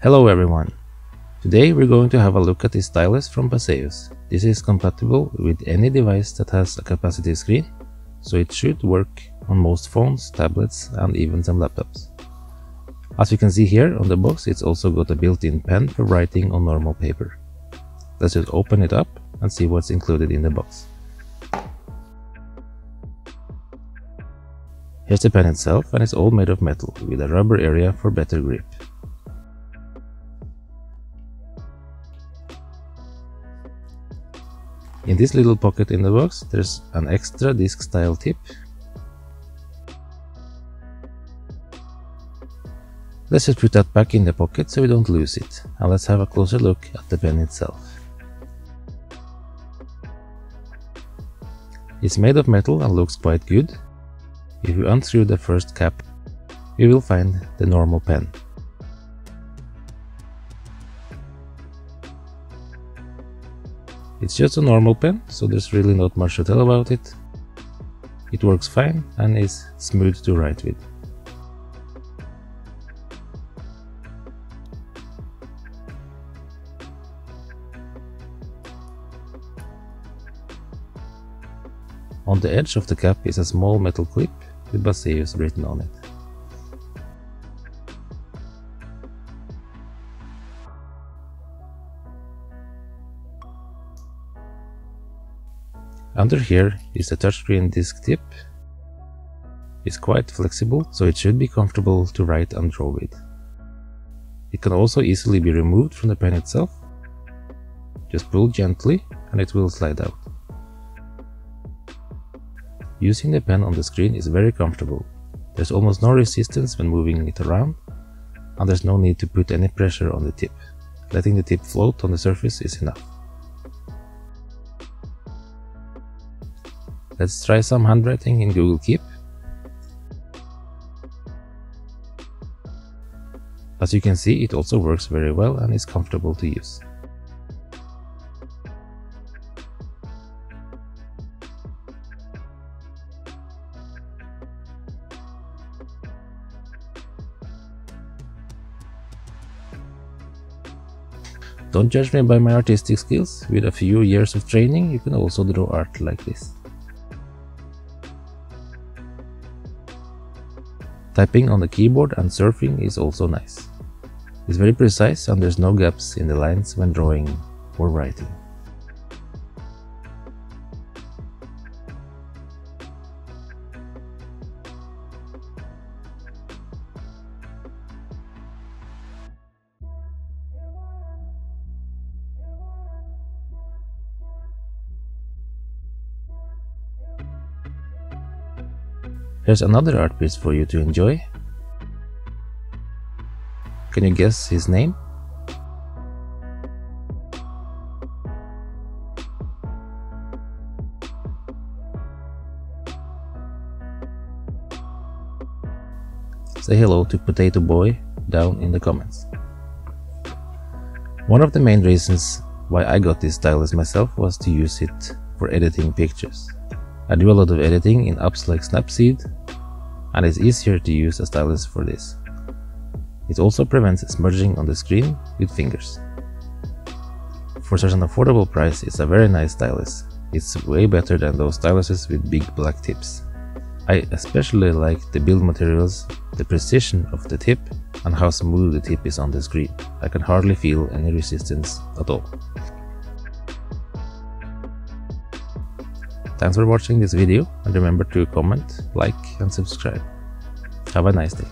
Hello everyone! Today we're going to have a look at this stylus from Baseus. This is compatible with any device that has a capacitive screen, so it should work on most phones, tablets and even some laptops. As you can see here on the box, it's also got a built-in pen for writing on normal paper. Let's just open it up and see what's included in the box. Here's the pen itself, and it's all made of metal with a rubber area for better grip. In this little pocket in the box, there's an extra disc style tip. Let's just put that back in the pocket so we don't lose it, and let's have a closer look at the pen itself. It's made of metal and looks quite good. If you unscrew the first cap, you will find the normal pen. It's just a normal pen, so there's really not much to tell about it. It works fine and is smooth to write with. On the edge of the cap is a small metal clip with Baseus written on it. Under here is the touchscreen disc tip. It's quite flexible, so it should be comfortable to write and draw with. It can also easily be removed from the pen itself. Just pull gently and it will slide out. Using the pen on the screen is very comfortable. There's almost no resistance when moving it around, and there's no need to put any pressure on the tip. Letting the tip float on the surface is enough. Let's try some handwriting in Google Keep. As you can see, it also works very well and is comfortable to use. Don't judge me by my artistic skills. With a few years of training, you can also draw art like this. Typing on the keyboard and surfing is also nice. It's very precise and there's no gaps in the lines when drawing or writing. Here's another art piece for you to enjoy. Can you guess his name? Say hello to Potato Boy down in the comments. One of the main reasons why I got this stylus myself was to use it for editing pictures. I do a lot of editing in apps like Snapseed, and it's easier to use a stylus for this. It also prevents smudging on the screen with fingers. For such an affordable price, it's a very nice stylus. It's way better than those styluses with big black tips. I especially like the build materials, the precision of the tip, and how smooth the tip is on the screen. I can hardly feel any resistance at all. Thanks for watching this video, and remember to comment, like and subscribe. Have a nice day.